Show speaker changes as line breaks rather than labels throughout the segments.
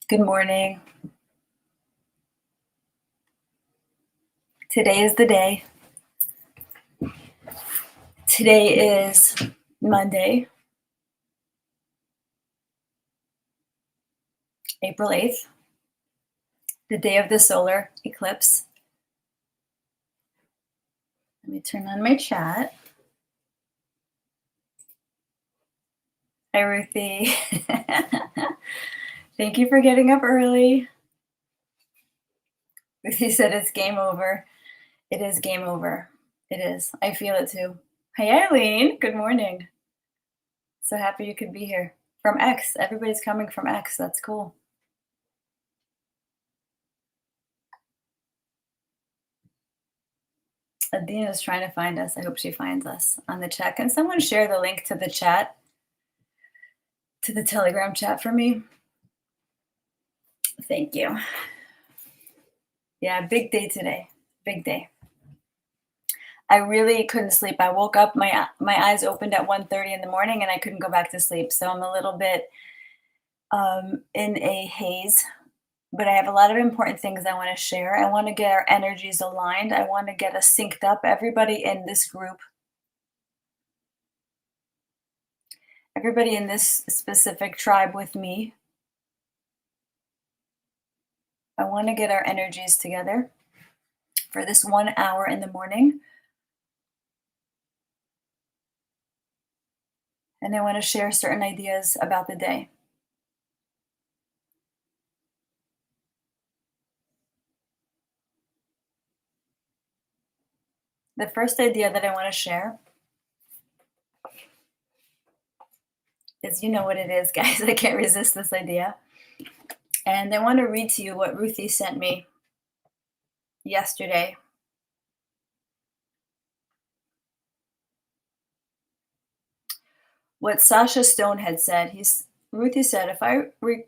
Good morning. Today is the day. Today is Monday, April 8th, the day of the solar eclipse. Let me turn on my chat. Hi, Ruthie. Thank you for getting up early. Ruthie said it's game over. It is game over. It is. I feel it too. Hi, Eileen. Good morning. So happy you could be here. From X. Everybody's coming from X. That's cool. Adina is trying to find us. I hope she finds us on the chat. Can someone share the link to the chat, to the Telegram chat for me? Thank you. Yeah, big day today. Big day. I really couldn't sleep. I woke up, my eyes opened at 1:30 in the morning, and I couldn't go back to sleep. So I'm a little bit in a haze, but I have a lot of important things I want to share. I want to get our energies aligned. I want to get us synced up. Everybody in this group, everybody in this specific tribe with me, I want to get our energies together for this 1 hour in the morning. And I want to share certain ideas about the day. The first idea that I want to share is, you know what it is, guys. I can't resist this idea. And I want to read to you what Ruthie sent me yesterday. What Sasha Stone had said. Ruthie said, if I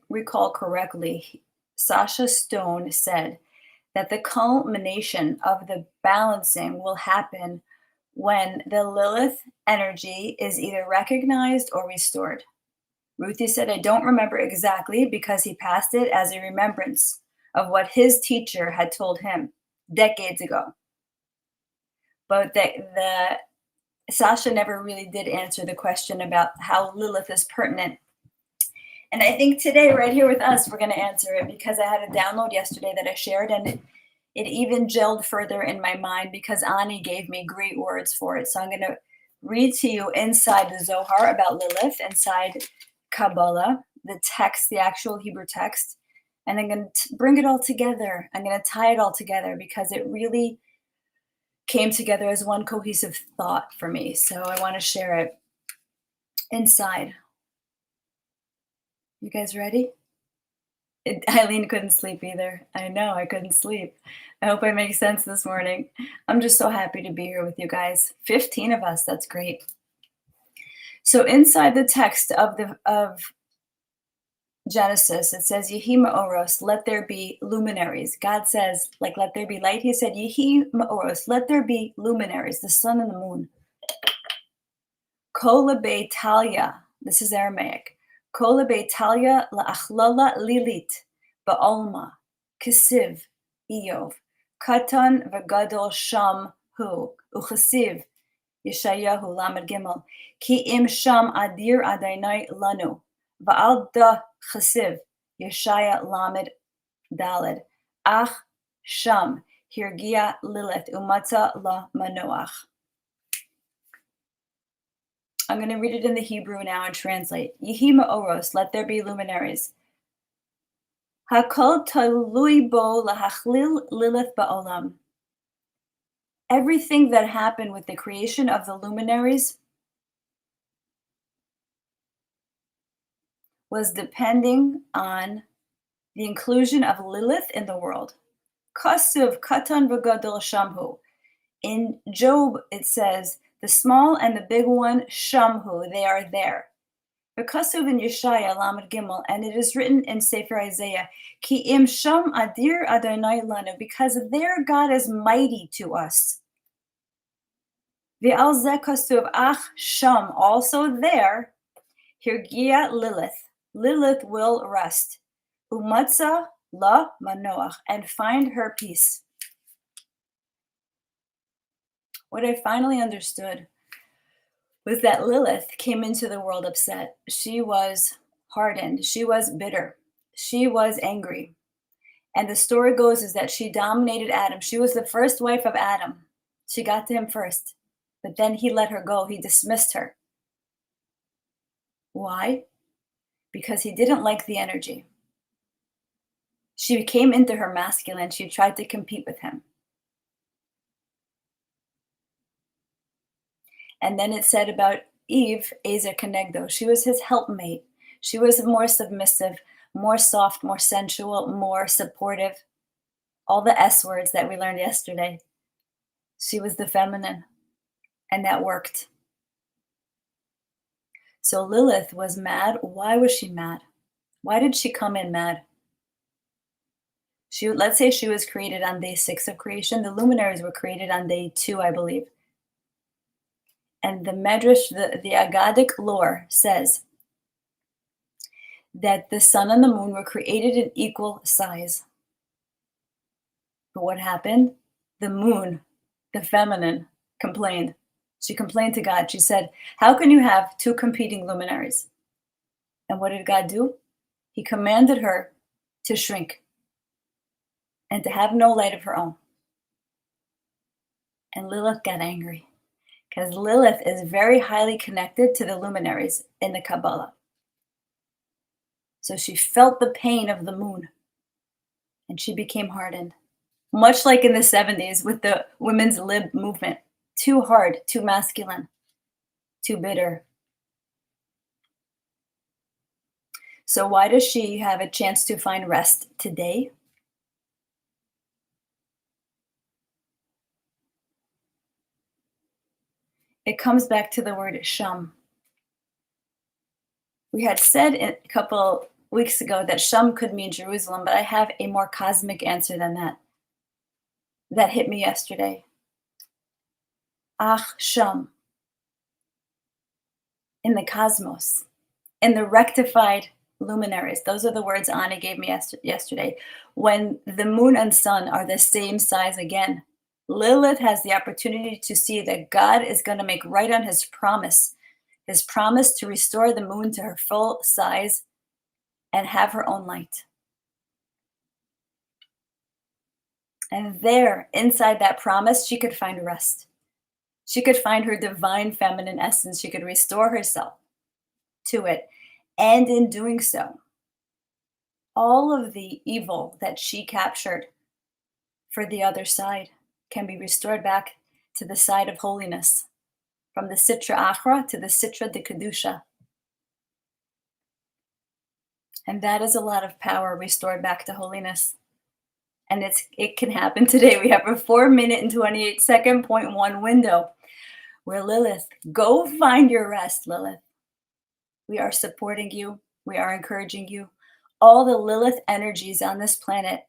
recall correctly, Sasha Stone said that the culmination of the balancing will happen when the Lilith energy is either recognized or restored. Ruthie said, I don't remember exactly because he passed it as a remembrance of what his teacher had told him decades ago. But the Sasha never really did answer the question about how Lilith is pertinent. And I think today, right here with us, we're going to answer it because I had a download yesterday that I shared, and it even gelled further in my mind because Ani gave me great words for it. So I'm going to read to you inside the Zohar about Lilith, inside Kabbalah, the text, the actual Hebrew text, and I'm going to bring it all together. I'm going to tie it all together because it really came together as one cohesive thought for me. So I want to share it inside. You guys ready? Eileen couldn't sleep either. I know, I couldn't sleep. I hope I make sense this morning. I'm just so happy to be here with you guys. 15 of us, that's great. So inside the text of Genesis, it says, Yehi ma'oros, let there be luminaries. God says, like, let there be light. He said, Yehi ma'oros, let there be luminaries, the sun and the moon. Kol beitalia, this is Aramaic. Kol beitalia la'achlala lilit, ba'olma, kisiv, Iyov, katan v'gadol sham hu, uchasiv, Yeshayahu lamed gimel, ki im sham adir adonai lanu, va'al da chasiv, Yeshaya lamed daled, ach sham, hirgia Lilith, umata la manoach. I'm going to read it in the Hebrew now and translate. Yehi ma'oros, let there be luminaries. Hakol talui bo lahachlil Lilith ba'olam. Everything that happened with the creation of the luminaries was depending on the inclusion of Lilith in the world. Kasuv katan v'gadol shamhu. In Job, it says, the small and the big one, shamhu, they are there. V'kasuv in Yeshaya lamed gimel, and it is written in Sefer Isaiah, ki im sham adir Adonai lanu, because their God is mighty to us. V'al zeh kasuv ach sham, also there, hirgia Lilith. Lilith will rest. Umatza la manoach, and find her peace. What I finally understood was that Lilith came into the world upset. She was hardened. She was bitter. She was angry. And the story goes is that she dominated Adam. She was the first wife of Adam. She got to him first. But then he let her go. He dismissed her. Why? Because he didn't like the energy. She came into her masculine. She tried to compete with him. And then it said about Eve, Eza Kenegdo. She was his helpmate. She was more submissive, more soft, more sensual, more supportive. All the S words that we learned yesterday. She was the feminine, and that worked. So Lilith was mad. Why was she mad? Why did she come in mad? Let's say she was created on day 6 of creation. The luminaries were created on day 2, I believe. And the Medrash, the Agadic lore says that the sun and the moon were created in equal size. But what happened? The moon, the feminine, complained. She complained to God. She said, how can you have 2 competing luminaries? And what did God do? He commanded her to shrink and to have no light of her own. And Lilith got angry because Lilith is very highly connected to the luminaries in the Kabbalah. So she felt the pain of the moon and she became hardened. Much like in the 70s with the women's lib movement. Too hard, too masculine, too bitter. So why does she have a chance to find rest today? It comes back to the word sham. We had said a couple weeks ago that sham could mean Jerusalem, but I have a more cosmic answer than that. That hit me yesterday. Ach sham. In the cosmos, in the rectified luminaries. Those are the words Anna gave me yesterday. When the moon and sun are the same size again, Lilith has the opportunity to see that God is going to make right on his promise to restore the moon to her full size and have her own light. And there, inside that promise, she could find rest. She could find her divine feminine essence. She could restore herself to it. And in doing so, all of the evil that she captured for the other side can be restored back to the side of holiness, from the Sitra Achra to the Sitra de Kedusha. And that is a lot of power restored back to holiness. And it can happen today. We have a 4-minute and 28-second 0.1 window where Lilith, go find your rest, Lilith. We are supporting you. We are encouraging you. All the Lilith energies on this planet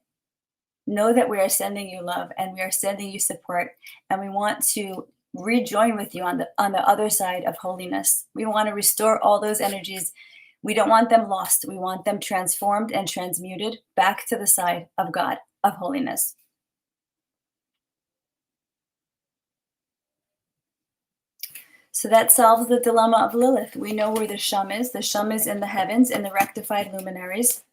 know that we are sending you love and we are sending you support. And we want to rejoin with you on the other side of holiness. We want to restore all those energies. We don't want them lost. We want them transformed and transmuted back to the side of God, of holiness. So that solves the dilemma of Lilith. We know where the sham is. The sham is in the heavens, in the rectified luminaries,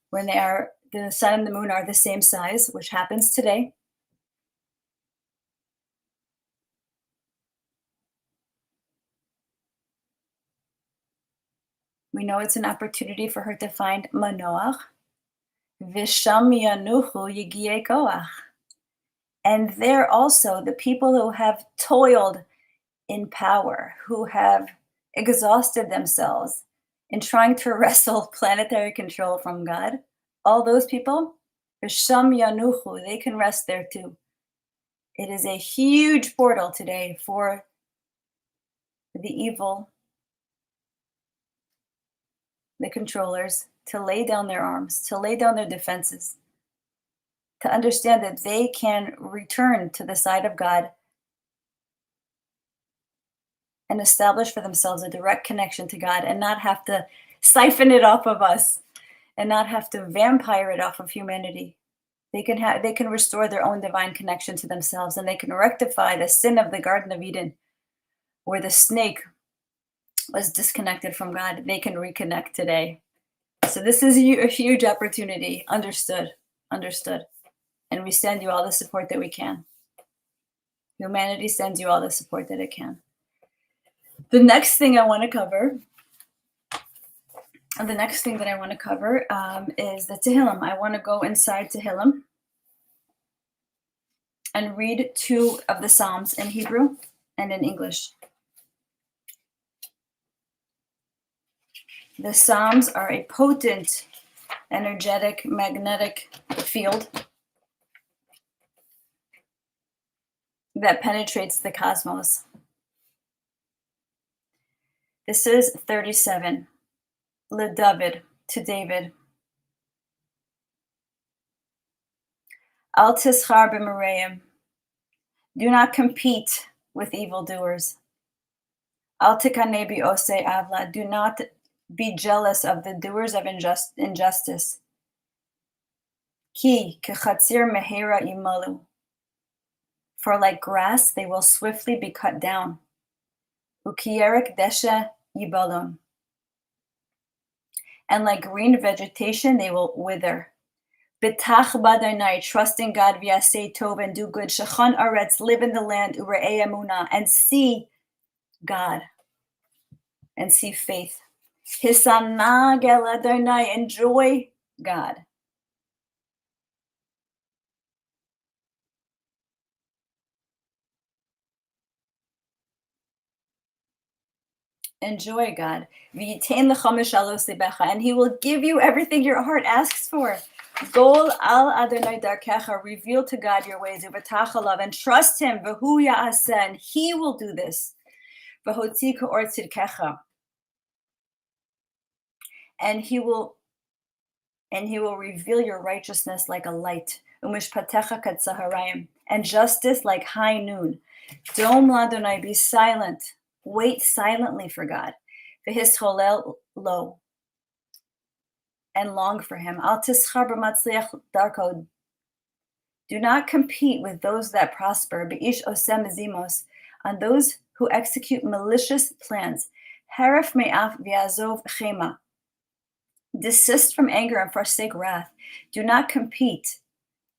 when the sun and the moon are the same size, which happens today. We know it's an opportunity for her to find manoach, v'sham yanuchu yigiei koach. And there also, the people who have toiled in power, who have exhausted themselves in trying to wrestle planetary control from God, all those people, v'sham yanuchu, they can rest there too. It is a huge portal today for the evil, the controllers, to lay down their arms, to lay down their defenses, to understand that they can return to the side of God and establish for themselves a direct connection to God and not have to siphon it off of us and not have to vampire it off of humanity. They can restore their own divine connection to themselves, and they can rectify the sin of the Garden of Eden, where the snake was disconnected from God. They can reconnect today. So this is a huge opportunity. Understood. And we send you all the support that we can. Humanity sends you all the support that it can. The next thing I want to cover is the Tehillim. I want to go inside Tehillim and read 2 of the Psalms in Hebrew and in English. The Psalms are a potent, energetic, magnetic field that penetrates the cosmos. This is 37. LeDavid, to David. Al tischar b'mereim. Do not compete with evildoers. Al tikaneh bi'osei avla. Do not be jealous of the doers of injustice. Ki kechatzir mehera imalu. For like grass, they will swiftly be cut down. Ukiyerek deshe yibalon. And like green vegetation, they will wither. B'tach b'Adonai, trust in God, v'yaseh tov, and do good. Shechan aretz, live in the land, u're'ei emunah, and see God, and see faith. Hisanag el Adonai, enjoy God. Enjoy God. V'yitain lecha mishalos libecha, and He will give you everything your heart asks for. Gol al Adonai darkecha, reveal to God your ways, u'v'tach alav, and trust Him, v'hu ya'aseh, and He will do this. V'hotzi ka'or tzidkecha, and He will reveal your righteousness like a light, u'mishpatecha katzaharayim, and justice like high noon. Dom l'Adonai, be silent. Wait silently for God. V'hischolel lo, and long for Him. Al tischar b'matzliach darko. Do not compete with those that prosper. Be'ish osem zimos, on those who execute malicious plans. Harif me'af v'yazov chema. Desist from anger and forsake wrath. Do not compete.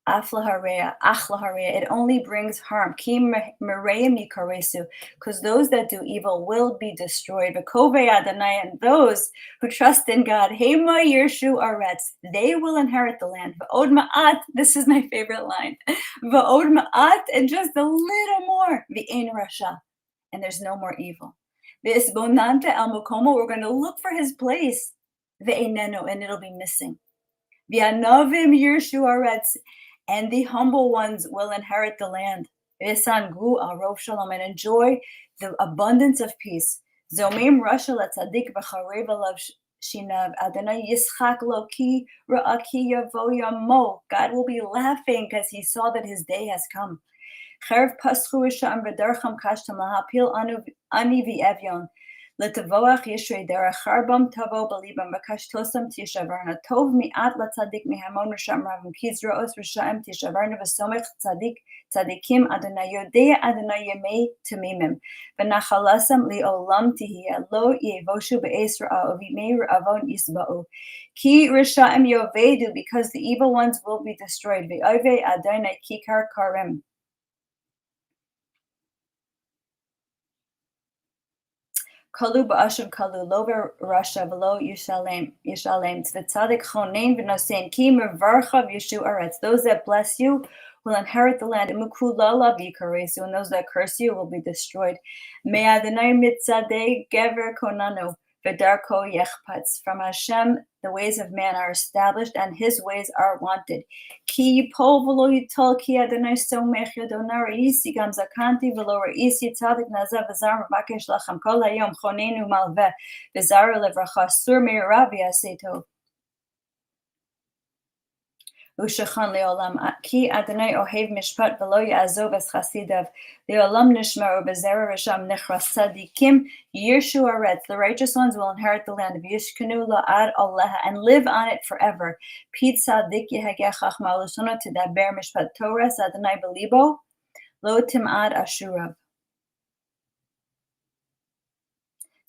Aflahareya, it only brings harm. Ki mereyim yikaresu, because those that do evil will be destroyed. V'kovei Adonai, and those who trust in God, Hema yirshu aretz, they will inherit the land. V'od ma'at, this is my favorite line. V'od ma'at, and just a little more. V'ein rasha, and there's no more evil. V'isbonante el mokomo, we're going to look for His place. V'einenu, and it'll be missing. V'yanovim yirshu aretz, and the humble ones will inherit the land. V'esangru al rov shalom, and enjoy the abundance of peace. Zomim rasha latzadik v'charev alav shinav. Adonai yischak lo ki ra'aki yavo yamo. God will be laughing because He saw that His day has come. Cherev paschu v'sham v'dercham kashtam lahapil ani v'evyon. Letavoach yishrei derech charbam tavo balibam v'kashtosam tishavarna tov mi'at latzadik mihamon risham ravim kizraos risham tishavarna v'somech tzadikim Adonai yodea Adonai yemei tamimim v'nachalasam li'olam tihiyah lo yevoshu be'es ra'ah uvimei ra'avon yisba'u ki risham yovedu, because the evil ones will be destroyed. V'ovei Adonai kikar karim. Kalu ba'ashav kalu lo v'rasha v'lo yishalem tzv'tzadik chonein v'nosein ki mevarchav yishu aretz. Those that bless you will inherit the land. Imukhu lalav yikaresu, and those that curse you will be destroyed. Me Adonai mitzadei gever konanu v'darko yechpatz. From Hashem the ways of man are established, and His ways are wanted. Ki yipol v'lo yitol ki Adonai somech yado ra'isi gam zakanti v'lo ra'isi tzadik nazav v'zar m'bakesh lachem kol hayom chonenu malveh v'zar levracha sur me'ira v'yaseh tov. Ushachan leolam. Ki Adonai ohev mishpat v'lo ya'azov es chasidav. Leolam nishmar u'bezerah risham nechras tzadikim yirshu aretz. The righteous ones will inherit the land of Yishkanu la'ad aleha and live on it forever. Pit tzadik yehageh chachma u'lashonot tidaber mishpat Torah Adonai belibo lo tim'ad ashurav.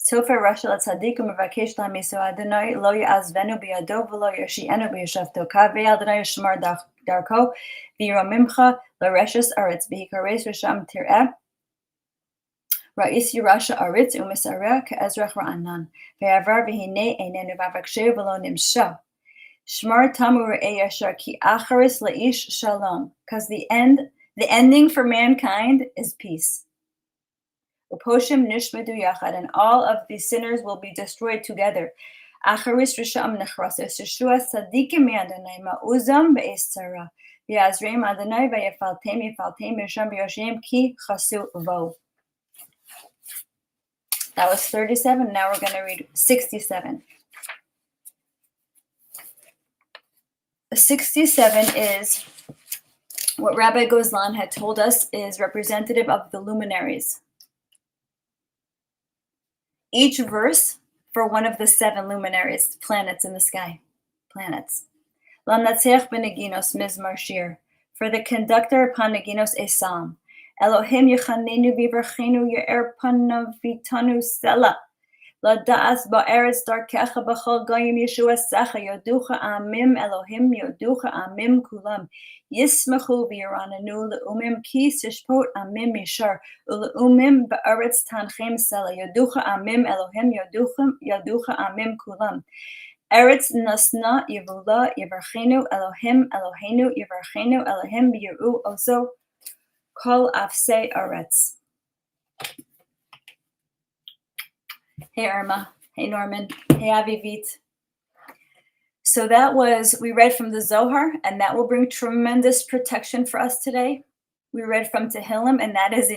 Shofar Rashel Tzadikim Mevakesh Lamiso Adonai Lo Ya'azvenu Biyado V'Lo Yashi'enu B'Yashavto Kavei Adonai Shemar Darko V'Yiromimcha L'Reshes Aretz V'Hikares Risham Tir'eh Ra'is Yerasha Aretz U'Misareh Ke'ezrach Ra'anan Ve'avar V'Hinei Einenu V'Avakshe V'Lo Nimsha Shmar Tamu Re'eh Yashar Ki Acharis La'ish Shalom, because the ending for mankind is peace. Uposhim nishmedu yachad, and all of the sinners will be destroyed together. Acharis risham nechrases Yeshua tzadikim yadonai ma'uzam be'es tzara v'yazreim Adonai v'yefaltem yisham b'yoshem ki chasu vo. That was 37. Now we're going to read 67. 67 is what Rabbi Gozlan had told us is representative of the luminaries. Each verse for one of the 7 luminaries, planets in the sky, planets. L'natzech b'neginos mizmar shir, for the conductor upon neginos a psalm. Elohim yechanenu v'yivachenu ye'er panav v'tanu sela. L'da'as ba'eretz darkecha b'chol goyim Yeshua secha yoducha amim Elohim yoducha amim kulam. Yismachu v'yirananu le'umim ki sishpot amim yishar u'le'umim ba'eretz tanchem sela yoducha amim Elohim yoducha amim kulam. Eretz nasna yivula yivarchenu Elohim Eloheinu yivarchenu Elohim b'yiru oso kol afsei aretz. Hey Irma, hey Norman, hey Avivit. So that was, we read from the Zohar, and that will bring tremendous protection for us today. We read from Tehillim, and that is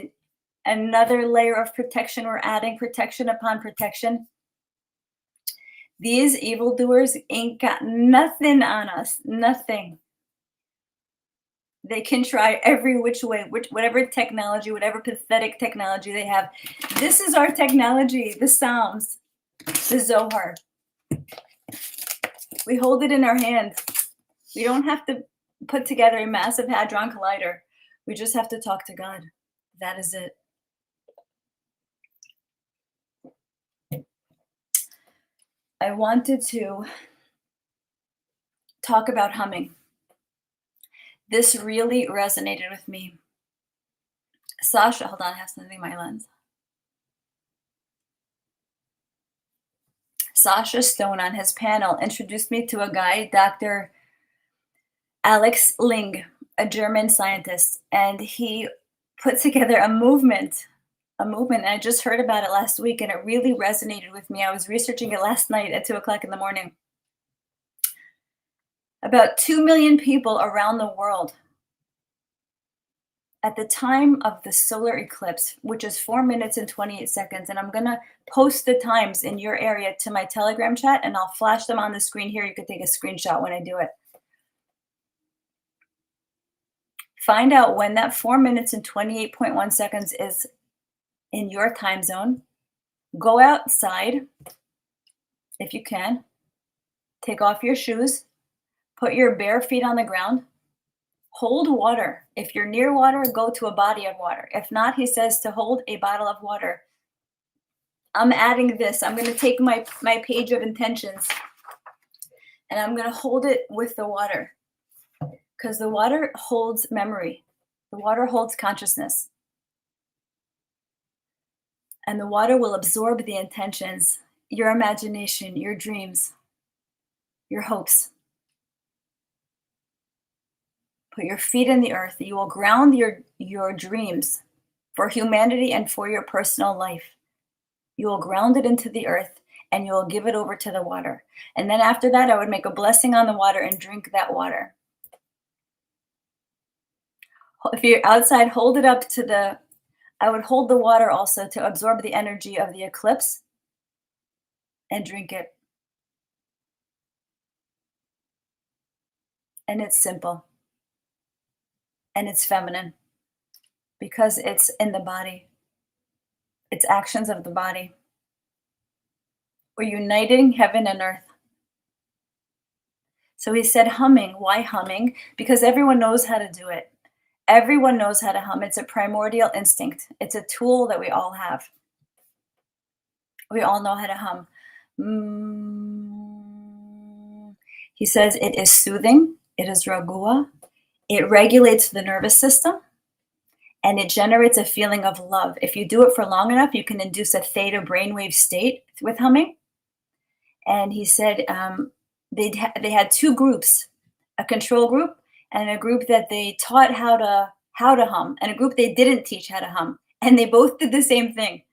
another layer of protection. We're adding protection upon protection. These evildoers ain't got nothing on us, nothing. They can try every which way, whatever technology, whatever pathetic technology they have. This is our technology, the Psalms, the Zohar. We hold it in our hands. We don't have to put together a massive Hadron Collider. We just have to talk to God. That is it. I wanted to talk about humming. This really resonated with me. Sasha, hold on, I have something in my lens. Sasha Stone on his panel introduced me to a guy, Dr. Alex Ling, a German scientist, and he put together a movement, and I just heard about it last week, and it really resonated with me. I was researching it last night at 2:00 in the morning. About 2 million people around the world at the time of the solar eclipse, which is 4 minutes and 28 seconds, and I'm going to post the times in your area to my Telegram chat, and I'll flash them on the screen here. You can take a screenshot when I do it. Find out when that 4 minutes and 28.1 seconds is in your time zone. Go outside if you can. Take off your shoes. Put your bare feet on the ground. Hold water. If you're near water, go to a body of water. If not, he says to hold a bottle of water. I'm adding this. I'm going to take my page of intentions, and I'm going to hold it with the water, because the water holds memory. The water holds consciousness. And the water will absorb the intentions, your imagination, your dreams, your hopes. Put your feet in the earth. You will ground your dreams for humanity and for your personal life. You will ground it into the earth, and you will give it over to the water. And then after that, I would make a blessing on the water and drink that water. If you're outside, hold it up to I would hold the water also to absorb the energy of the eclipse and drink it. and it's simple, and it's feminine because it's in the body. It's actions of the body. We're uniting heaven and earth. So he said humming. Why humming? Because everyone knows how to do it. Everyone knows how to hum. It's a primordial instinct. It's a tool that we all have. We all know how to hum. He says it is soothing. It is ragua. It regulates the nervous system. And it generates a feeling of love. If you do it for long enough, you can induce a theta brainwave state with humming. And he said they had two groups, a control group and a group that they taught how to hum, and a group they didn't teach how to hum, and they both did the same thing.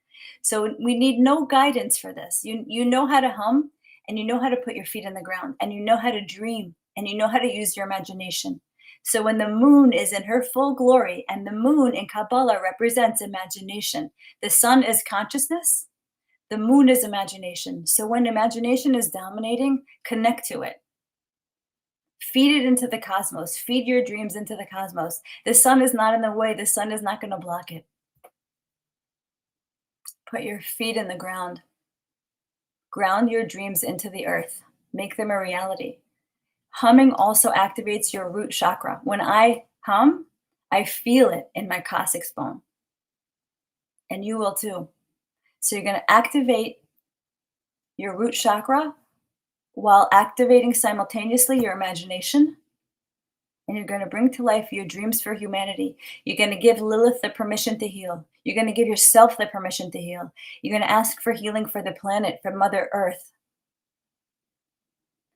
So we need no guidance for this. You know how to hum, and you know how to put your feet in the ground, and you know how to dream, and you know how to use your imagination. So when the moon is in her full glory, and the moon in Kabbalah represents imagination, the sun is consciousness, the moon is imagination. So when imagination is dominating, connect to it. Feed it into the cosmos. Feed your dreams into the cosmos. The sun is not in the way. The sun is not going to block it. Put your feet in the ground. Ground your dreams into the earth. Make them a reality. Humming also activates your root chakra. When I hum, I feel it in my coccyx bone. And you will too. So you're going to activate your root chakra while activating simultaneously your imagination. And you're going to bring to life your dreams for humanity. You're going to give Lilith the permission to heal. You're going to give yourself the permission to heal. You're going to ask for healing for the planet, for Mother Earth.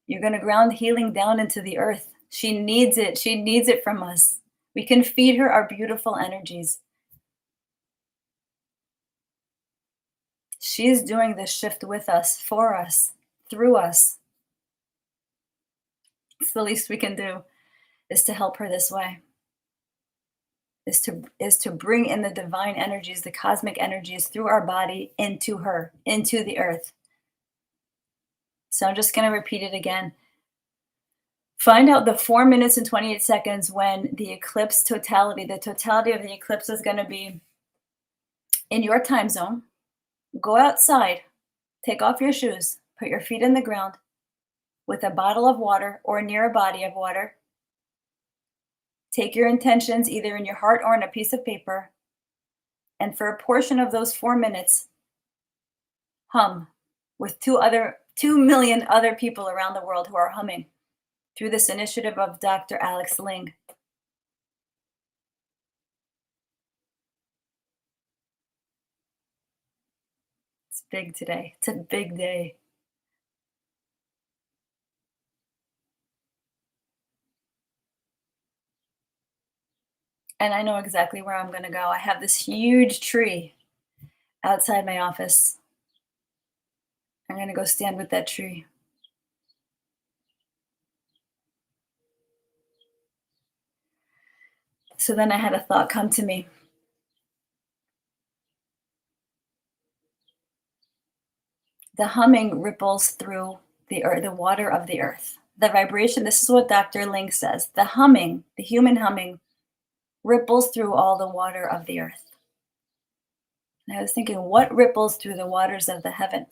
You're going to ground healing down into the earth. She needs it. She needs it from us. We can feed her our beautiful energies. She's doing this shift with us, for us, through us. It's the least we can do, is to help her this way. Is to bring in the divine energies, the cosmic energies through our body into her, into the earth. So I'm just going to repeat it again. Find out the 4 minutes and 28 seconds when the eclipse totality, the totality of the eclipse is going to be in your time zone. Go outside, take off your shoes, put your feet in the ground with a bottle of water or near a body of water. Take your intentions either in your heart or on a piece of paper. And for a portion of those 4 minutes, hum with 2 million other people around the world who are humming through this initiative of Dr. Alex Ling. It's big today. It's a big day. And I know exactly where I'm going to go. I have this huge tree outside my office. I'm going to go stand with that tree. So then I had a thought come to me. The humming ripples through the earth, the water of the earth. The vibration, this is what Dr. Ling says. The humming, the human humming, ripples through all the water of the earth. And I was thinking, what ripples through the waters of the heaven?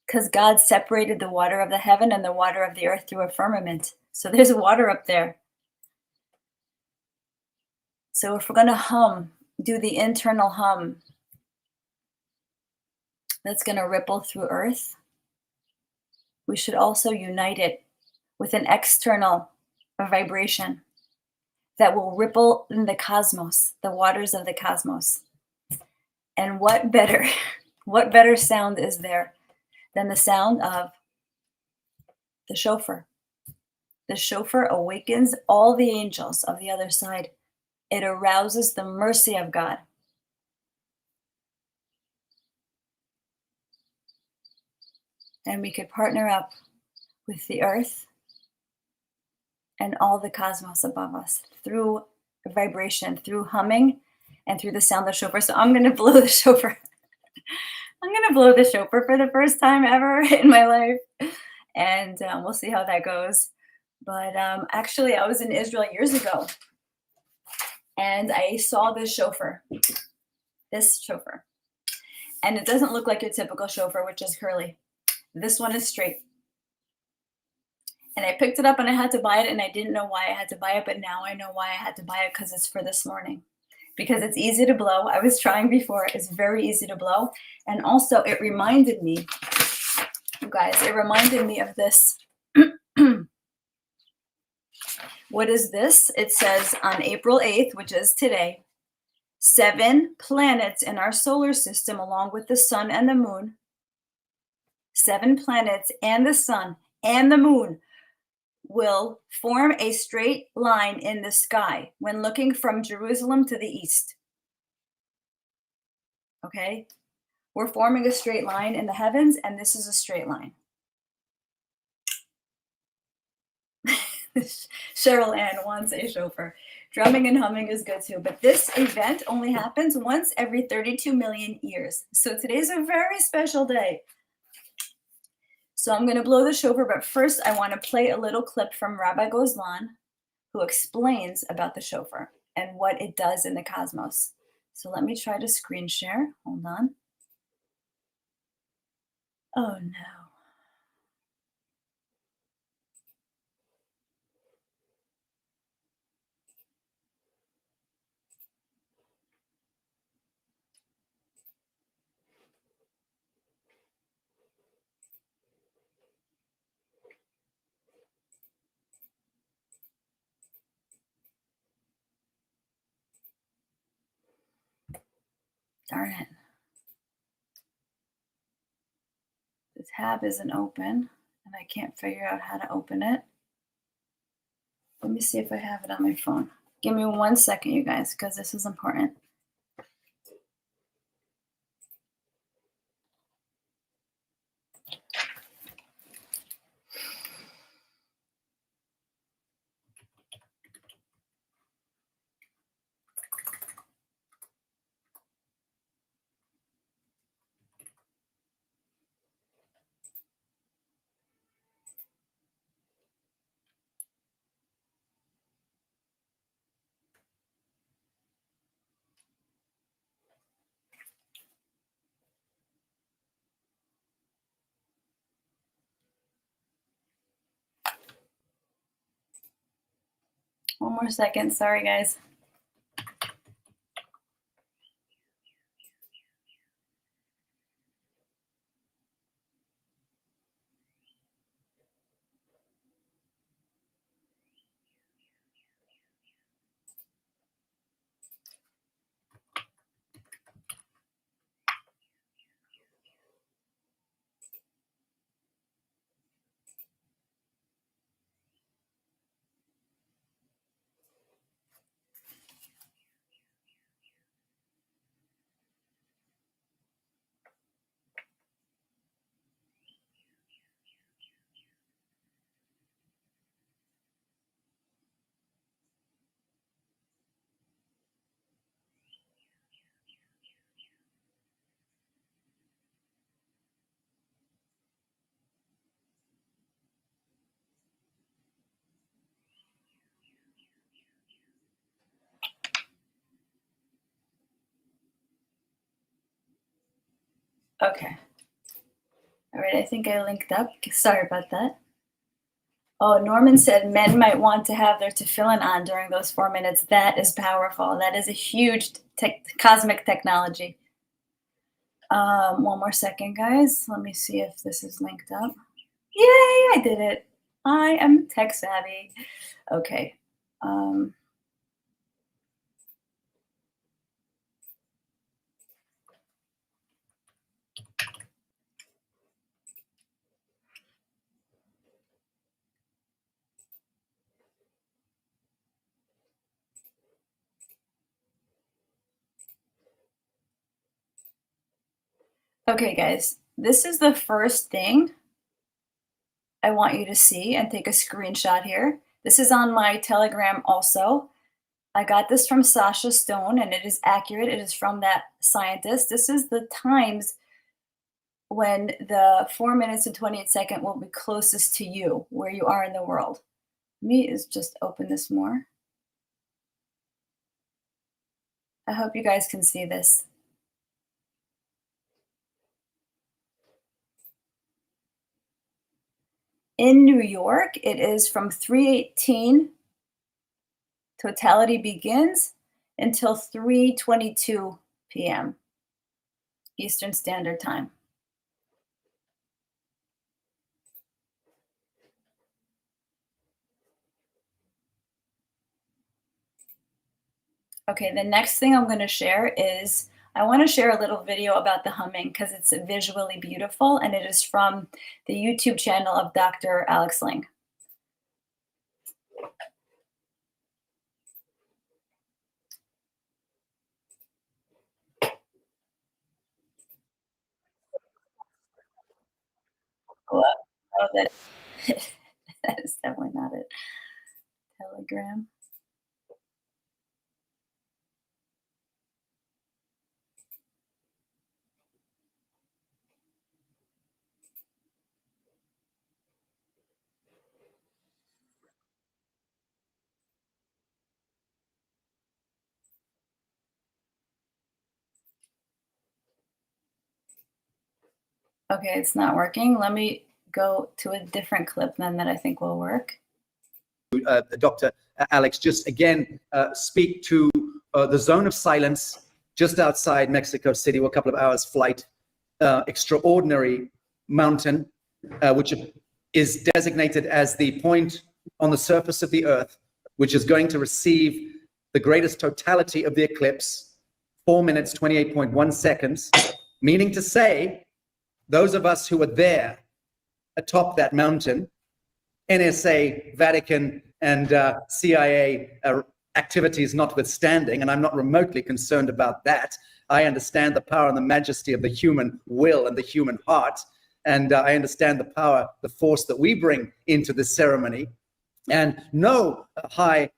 Because God separated the water of the heaven and the water of the earth through a firmament. So there's water up there. So if we're going to hum, do the internal hum that's going to ripple through earth, we should also unite it with an external vibration that will ripple in the cosmos, the waters of the cosmos. And what better sound is there than the sound of the shofar? The shofar awakens all the angels of the other side. It arouses the mercy of God. And we could partner up with the earth and all the cosmos above us through vibration, through humming, and through the sound of the shofar. So I'm going to blow the shofar. I'm going to blow the shofar for the first time ever in my life. And we'll see how that goes. But actually, I was in Israel years ago, and I saw this shofar, and it doesn't look like your typical shofar, which is curly. This one is straight. And I picked it up and I had to buy it, and I didn't know why I had to buy it, but now I know why I had to buy it, because it's for this morning. Because it's easy to blow. I was trying before. It's very easy to blow. And also it reminded me, you guys, it reminded me of this. What is this? It says on April 8th, which is today, 7 planets in our solar system, along with the sun and the moon, 7 planets and the sun and the moon will form a straight line in the sky when looking from Jerusalem to the east. Okay? We're forming a straight line in the heavens, and this is a straight line. Cheryl Ann wants a shofar. Drumming and humming is good too, but this event only happens once every 32 million years. So today's a very special day. So I'm going to blow the shofar, but first I want to play a little clip from Rabbi Gozlan, who explains about the shofar and what it does in the cosmos. So let me try to screen share. Hold on. Oh no. Darn it. The tab isn't open, and I can't figure out how to open it. Let me see if I have it on my phone. Give me 1 second, you guys, because this is important. One more second. Sorry, guys. Okay. All right, I think I linked up. Sorry about that. Oh, Norman said men might want to have their tefillin on during those 4 minutes. That is powerful. That is a huge cosmic technology. One more second, guys. Let me see if this is linked up. Yay, I did it. I am tech savvy. Okay. Okay, guys, this is the first thing I want you to see and take a screenshot here. This is on my Telegram also. I got this from Sasha Stone, and it is accurate. It is from that scientist. This is the times when the 4 minutes and 28 seconds will be closest to you, where you are in the world. me is just open this more. I hope you guys can see this. In New York, it is from 3:18, totality begins, until 3:22 p.m. Eastern Standard Time. Okay, the next thing I'm going to share is I want to share a little video about the humming because it's visually beautiful, and it is from the YouTube channel of Dr. Alex Ling. Oh, that, that is definitely not it. Telegram. Okay, it's not working. Let me go to a different clip then that I think will work.
Dr. Alex, just again speak to the zone of silence just outside Mexico City. We're a couple of hours flight. Extraordinary mountain, which is designated as the point on the surface of the Earth, which is going to receive the greatest totality of the eclipse, 4 minutes, 28.1 seconds, meaning to say, those of us who are there atop that mountain, NSA, Vatican, and CIA activities notwithstanding, and I'm not remotely concerned about that. I understand the power and the majesty of the human will and the human heart, and I understand the power, the force that we bring into this ceremony. And no high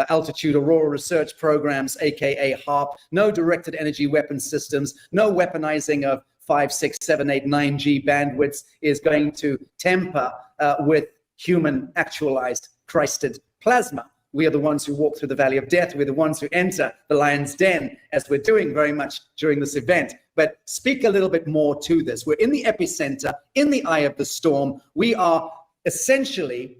altitude aurora research programs, aka HARP, no directed energy weapon systems, no weaponizing of 5, 6, 7, 8, 9G bandwidths is going to temper with human actualized Christed plasma. We are the ones who walk through the valley of death. We're the ones who enter the lion's den, as we're doing very much during this event. But speak a little bit more to this. We're in the epicenter, in the eye of the storm. We are essentially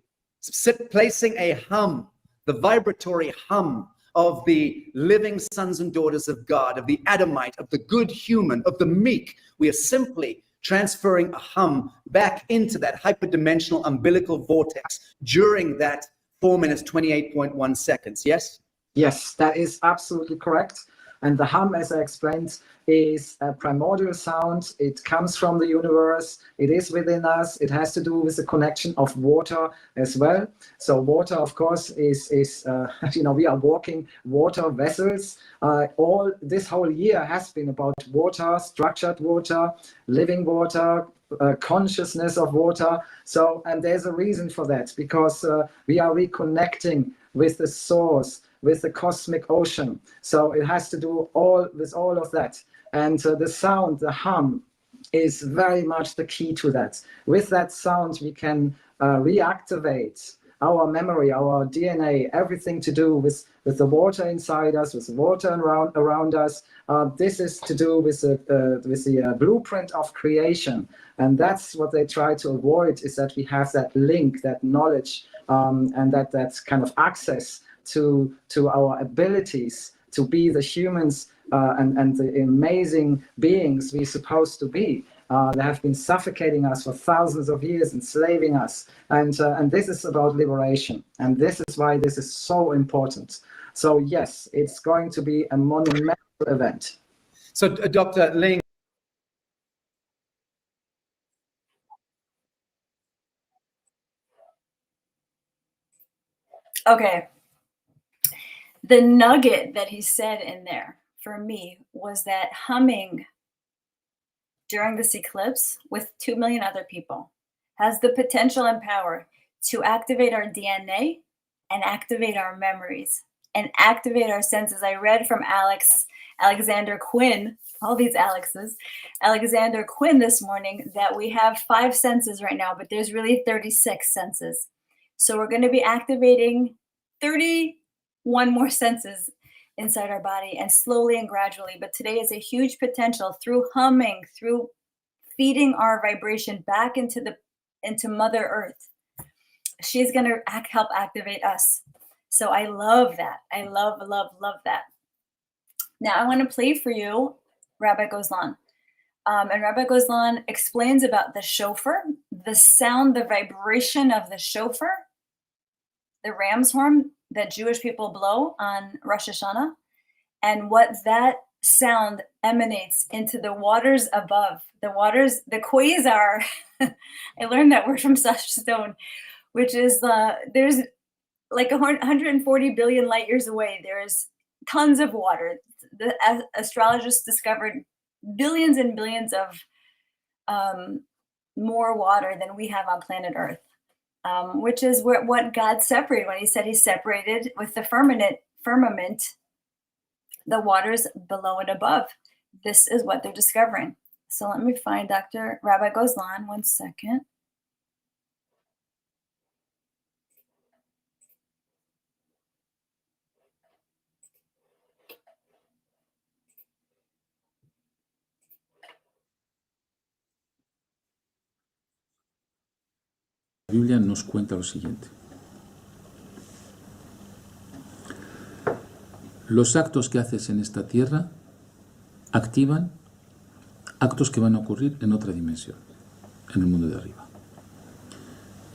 placing a hum, the vibratory hum of the living sons and daughters of God, of the Adamite, of the good human, of the meek. We are simply transferring a hum back into that hyperdimensional umbilical vortex during that 4 minutes, 28.1 seconds. Yes?
Yes, that is absolutely correct. And the hum, as I explained, is a primordial sound. It comes from the universe. It is within us. It has to do with the connection of water as well. So water, of course, is we are walking water vessels. This whole year has been about water, structured water, living water, consciousness of water. So, and there's a reason for that, because we are reconnecting with the source, with the cosmic ocean. So it has to do with all of that. And the sound, the hum, is very much the key to that. With that sound, we can reactivate our memory, our DNA, everything to do with the water inside us, with the water around us. This is to do with the blueprint of creation. And that's what they try to avoid, is that we have that link, that knowledge, and that kind of access to our abilities to be the humans and the amazing beings we're supposed to be. They have been suffocating us for thousands of years, enslaving us. And this is about liberation. And this is why this is so important. So yes, it's going to be a monumental event.
So Dr. Ling.
Okay. The nugget that he said in there for me was that humming during this eclipse with 2 million other people has the potential and power to activate our DNA and activate our memories and activate our senses. I read from Alexander Quinn, all these Alexes, Alexander Quinn this morning, that we have 5 senses right now, but there's really 36 senses. So we're going to be activating 31 more senses inside our body, and slowly and gradually. But today is a huge potential through humming, through feeding our vibration back into Mother Earth. She's going to help activate us. So I love that. I love that. Now I want to play for you Rabbi Gozlan. And Rabbi Gozlan explains about the shofar, the sound, the vibration of the shofar, the ram's horn that Jewish people blow on Rosh Hashanah, and what that sound emanates into the waters above. The waters, the quasar, I learned that word from Sasha Stone, which is, there's like 140 billion light years away. There's tons of water. The astrologists discovered billions and billions of more water than we have on planet Earth, which is what God separated when he said he separated with the firmament, the waters below and above. This is what they're discovering. So let me find Dr. Rabbi Gozlan, 1 second.
La Biblia nos cuenta lo siguiente. Los actos que haces en esta tierra activan actos que van a ocurrir en otra dimensión, en el mundo de arriba.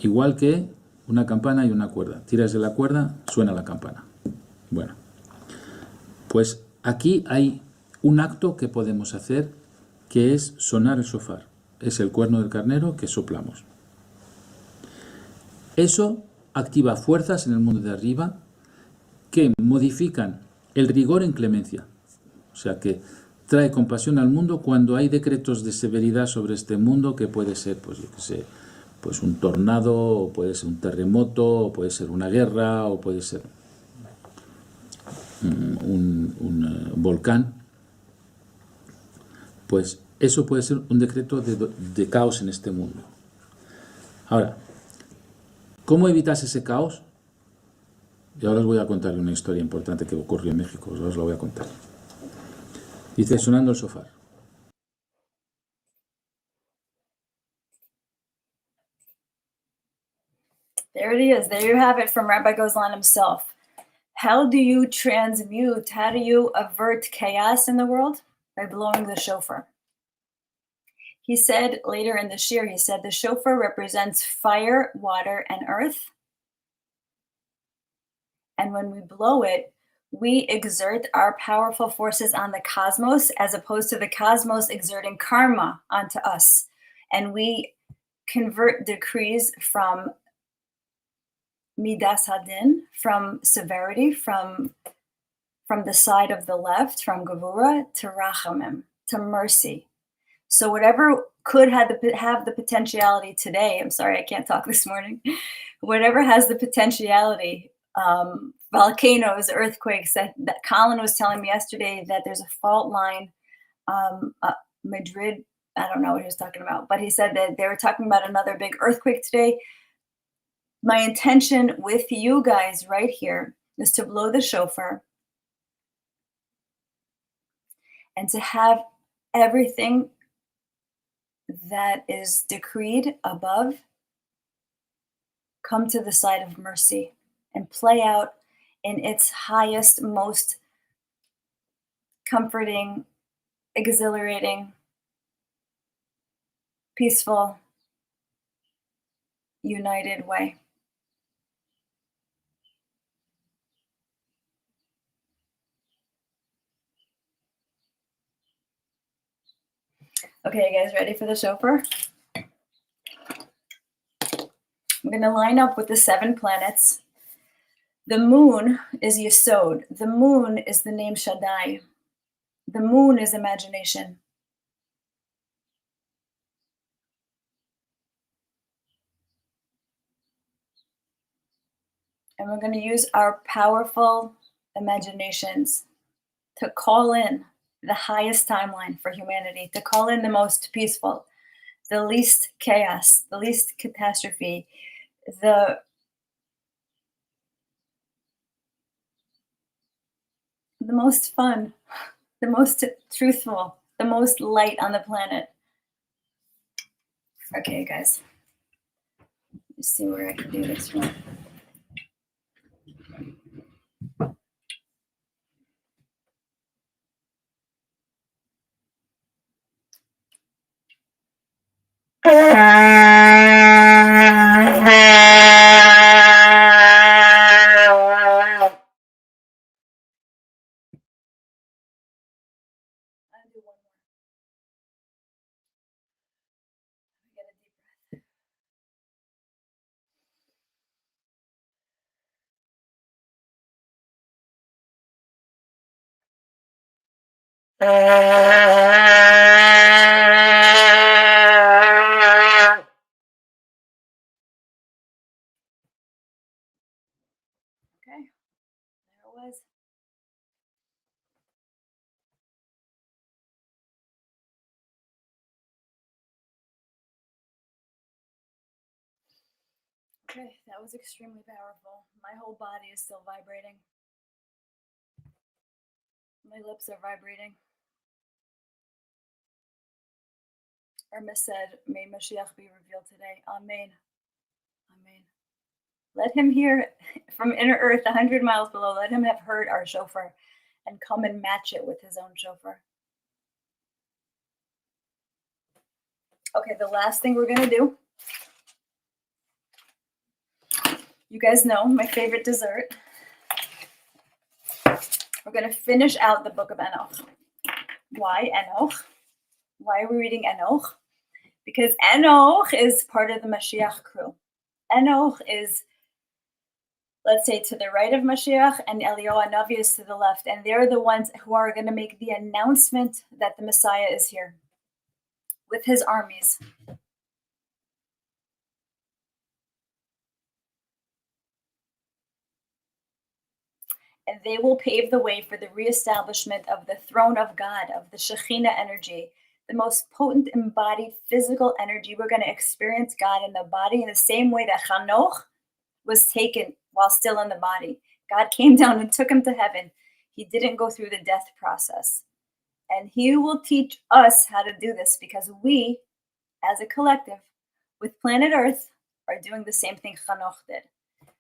Igual que una campana y una cuerda. Tiras de la cuerda, suena la campana. Bueno, pues aquí hay un acto que podemos hacer que es sonar el shofar. Es el cuerno del carnero que soplamos. Eso activa fuerzas en el mundo de arriba que modifican el rigor en clemencia. O sea que trae compasión al mundo cuando hay decretos de severidad sobre este mundo, que puede ser, pues yo qué sé, pues un tornado, o puede ser un terremoto, o puede ser una guerra, o puede ser un volcán. Pues eso puede ser un decreto de caos en este mundo. Ahora, ¿cómo evitas ese caos? Y ahora os voy a contar una historia importante que ocurrió en México, os la voy a contar. Dice, sonando el shofar.
There it is. There you have it from Rabbi Gozlan himself. How do you transmute? How do you avert chaos in the world? By blowing the shofar. He said later in the shir, he said the shofar represents fire, water, and earth. And when we blow it, we exert our powerful forces on the cosmos as opposed to the cosmos exerting karma onto us. And we convert decrees from midas hadin, from severity, from the side of the left, from gevura, to rachamim, to mercy. So whatever could have the potentiality today, I'm sorry, I can't talk this morning, whatever has the potentiality, volcanoes, earthquakes, that Colin was telling me yesterday that there's a fault line, Madrid, I don't know what he was talking about, but he said that they were talking about another big earthquake today. My intention with you guys right here is to blow the shofar and to have everything that is decreed above come to the side of mercy and play out in its highest, most comforting, exhilarating, peaceful, united way. Okay, you guys ready for the shofar? I'm going to line up with the 7 planets. The moon is Yesod. The moon is the name Shaddai. The moon is imagination. And we're going to use our powerful imaginations to call in the highest timeline for humanity, to call in the most peaceful, the least chaos, the least catastrophe, the the most fun, the most truthful, the most light on the planet. Okay, guys. Let's see where I can do this from. I'll do one more. Get a deep breath. Okay, there it was. Okay, that was extremely powerful. My whole body is still vibrating. My lips are vibrating. Hermes said, may Mashiach be revealed today. Amen. Amen. Let him hear from inner earth, 100 miles below. Let him have heard our shofar and come and match it with his own shofar. Okay, the last thing we're going to do. You guys know my favorite dessert. We're going to finish out the book of Enoch. Why Enoch? Why are we reading Enoch? Because Enoch is part of the Mashiach crew. Enoch is, let's say, to the right of Mashiach, and Eliyahu Hanavi is to the left. And they're the ones who are going to make the announcement that the Messiah is here with his armies. And they will pave the way for the reestablishment of the throne of God, of the Shekhinah energy, the most potent embodied physical energy. We're going to experience God in the body in the same way that Hanoch was taken while still in the body. God came down and took him to heaven. He didn't go through the death process. And he will teach us how to do this because we, as a collective, with planet Earth, are doing the same thing Hanoch did.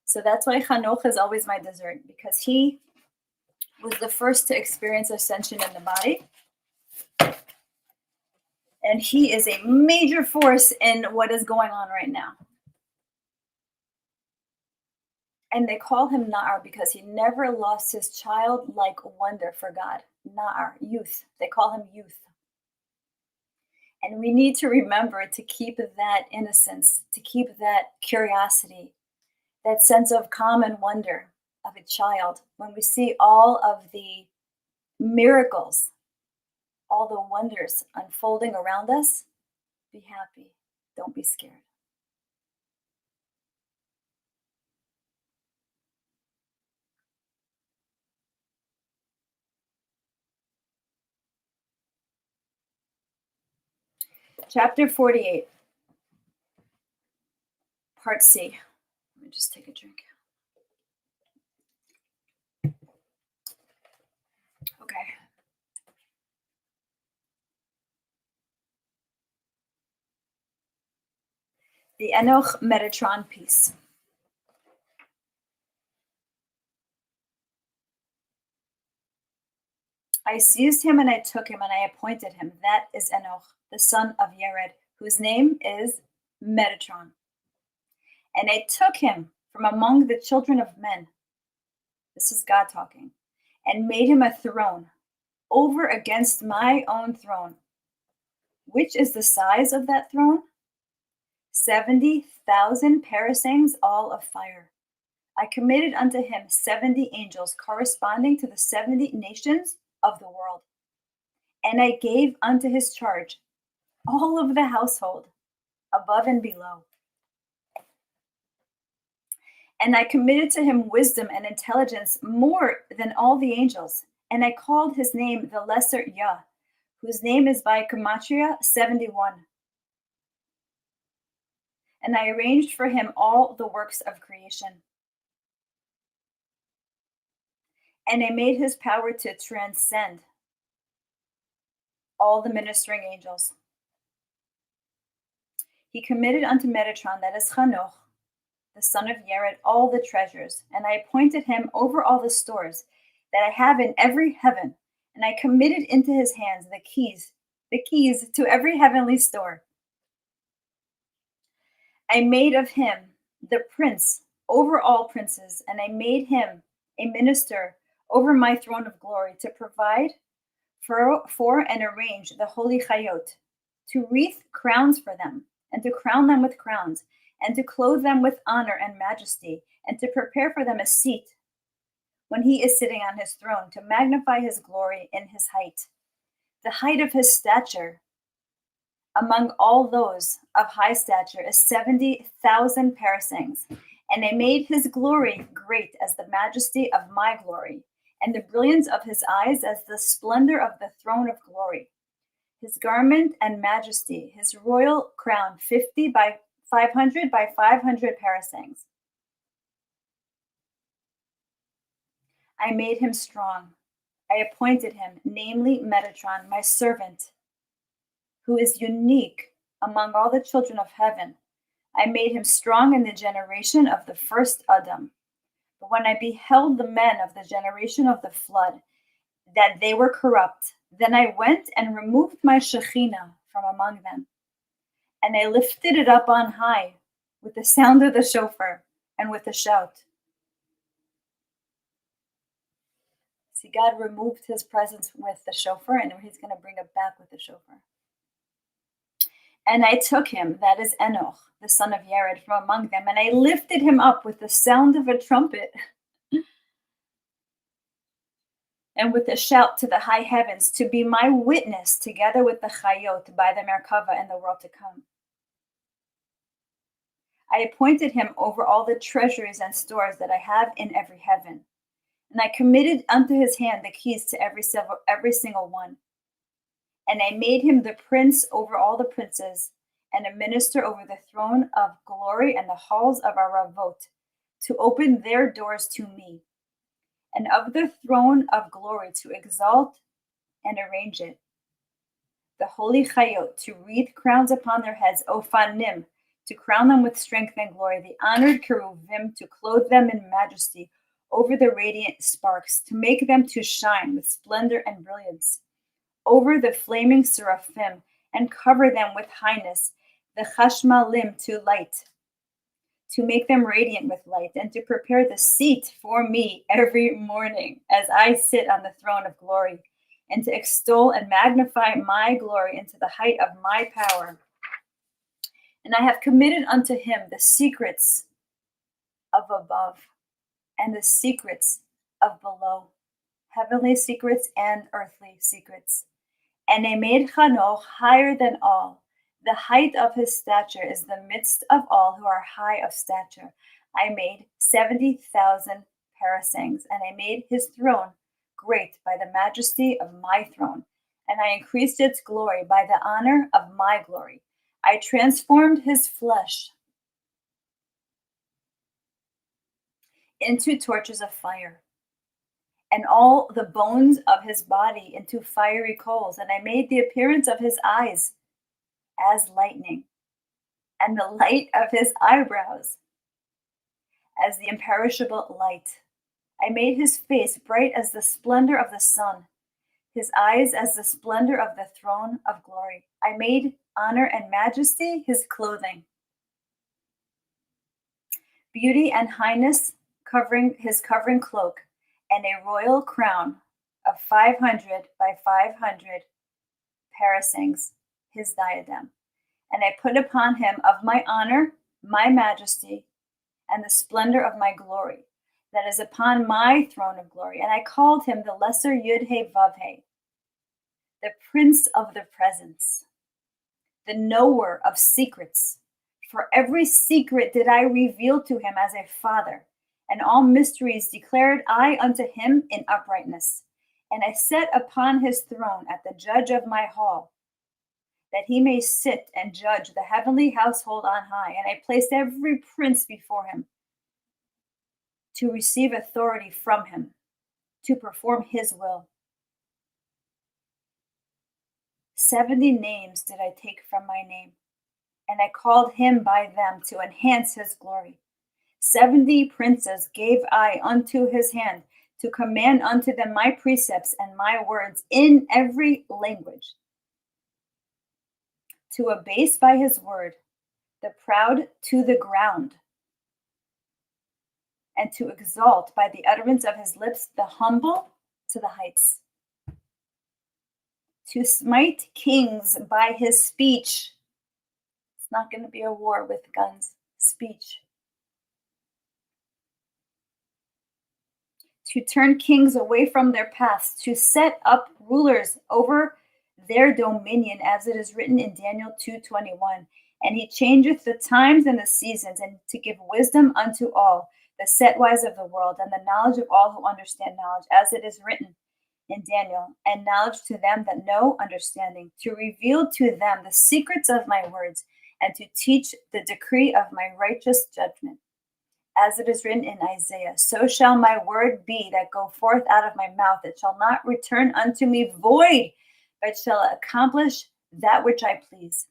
So that's why Hanoch is always my dessert, because he was the first to experience ascension in the body. And he is a major force in what is going on right now. And they call him Na'ar because he never lost his childlike wonder for God. Na'ar, youth. They call him youth. And we need to remember to keep that innocence, to keep that curiosity, that sense of calm and wonder of a child. When we see all of the miracles, all the wonders unfolding around us, be happy. Don't be scared. Chapter 48, part C. Let me just take a drink. Okay. The Enoch Metatron piece. I seized him and I took him and I appointed him. That is Enoch, the son of Yered, whose name is Metatron. And I took him from among the children of men. This is God talking. And made him a throne over against my own throne. Which is the size of that throne? 70,000 parasangs, all of fire. I committed unto him 70 angels corresponding to the 70 nations of the world. And I gave unto his charge all of the household, above and below. And I committed to him wisdom and intelligence more than all the angels. And I called his name the Lesser Yah, whose name is by Gematria 71. And I arranged for him all the works of creation. And I made his power to transcend all the ministering angels. He committed unto Metatron, that is Chanoch, the son of Yared, all the treasures, and I appointed him over all the stores that I have in every heaven, and I committed into his hands the keys to every heavenly store. I made of him the prince over all princes, and I made him a minister over my throne of glory, to provide for and arrange the holy chayot, to wreath crowns for them, and to crown them with crowns, and to clothe them with honor and majesty, and to prepare for them a seat when he is sitting on his throne, to magnify his glory in his height. The height of his stature among all those of high stature is 70,000 parasangs. And I made his glory great as the majesty of my glory, and the brilliance of his eyes as the splendor of the throne of glory. His garment and majesty, his royal crown, 50 by 500 by 500 parasangs. I made him strong. I appointed him, namely Metatron, my servant, who is unique among all the children of heaven. I made him strong in the generation of the first Adam. But when I beheld the men of the generation of the flood, that they were corrupt, then I went and removed my Shekhinah from among them. And I lifted it up on high with the sound of the shofar and with a shout. See, God removed his presence with the shofar, and he's going to bring it back with the shofar. And I took him, that is Enoch, the son of Yared, from among them, and I lifted him up with the sound of a trumpet and with a shout to the high heavens, to be my witness together with the Chayot by the Merkava in the world to come. I appointed him over all the treasuries and stores that I have in every heaven, and I committed unto his hand the keys to every single one. And I made him the prince over all the princes, and a minister over the throne of glory and the halls of our Ravot, to open their doors to me, and of the throne of glory to exalt and arrange it. The holy Chayot, to wreath crowns upon their heads, Ophanim, to crown them with strength and glory, the honored Cheruvim, to clothe them in majesty over the radiant sparks, to make them to shine with splendor and brilliance, over the flaming seraphim, and cover them with highness, the chashmalim, to light, to make them radiant with light, and to prepare the seat for me every morning as I sit on the throne of glory, and to extol and magnify my glory into the height of my power. And I have committed unto him the secrets of above and the secrets of below, heavenly secrets and earthly secrets. And I made Chanoch higher than all. The height of his stature is the midst of all who are high of stature. I made 70,000 parasangs, and I made his throne great by the majesty of my throne, and I increased its glory by the honor of my glory. I transformed his flesh into torches of fire, and all the bones of his body into fiery coals, and I made the appearance of his eyes as lightning, and the light of his eyebrows as the imperishable light. I made his face bright as the splendor of the sun, his eyes as the splendor of the throne of glory. I made honor and majesty his clothing, beauty and highness covering his covering cloak, and a royal crown of 500 by 500 parasangs his diadem. And I put upon him of my honor, my majesty, and the splendor of my glory that is upon my throne of glory. And I called him the lesser Yud-He Vav-He, the prince of the presence, the knower of secrets. For every secret did I reveal to him as a father, and all mysteries declared I unto him in uprightness. And I set upon his throne at the judge of my hall, that he may sit and judge the heavenly household on high. And I placed every prince before him to receive authority from him. to perform his will. 70 names did I take from my name, and I called him by them to enhance his glory. 70 princes gave I unto his hand, to command unto them my precepts and my words in every language, to abase by his word the proud to the ground, and to exalt by the utterance of his lips the humble to the heights, to smite kings by his speech. It's not going to be a war with guns, speech. To turn kings away from their paths, to set up rulers over their dominion, as it is written in Daniel 2:21. And he changeth the times and the seasons, and to give wisdom unto all, the set wise of the world, and the knowledge of all who understand knowledge, as it is written in Daniel, and knowledge to them that know understanding, to reveal to them the secrets of my words, and to teach the decree of my righteous judgment. As it is written in Isaiah, so shall my word be that go forth out of my mouth. It shall not return unto me void, but shall accomplish that which I please.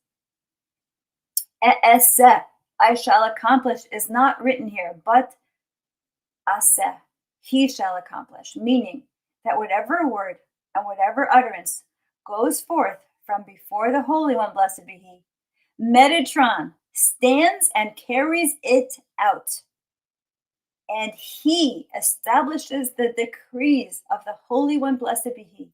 E'eseh, I shall accomplish, is not written here, but aseh, he shall accomplish, meaning that whatever word and whatever utterance goes forth from before the Holy One, blessed be he, Metatron stands and carries it out. And he establishes the decrees of the Holy One, blessed be he.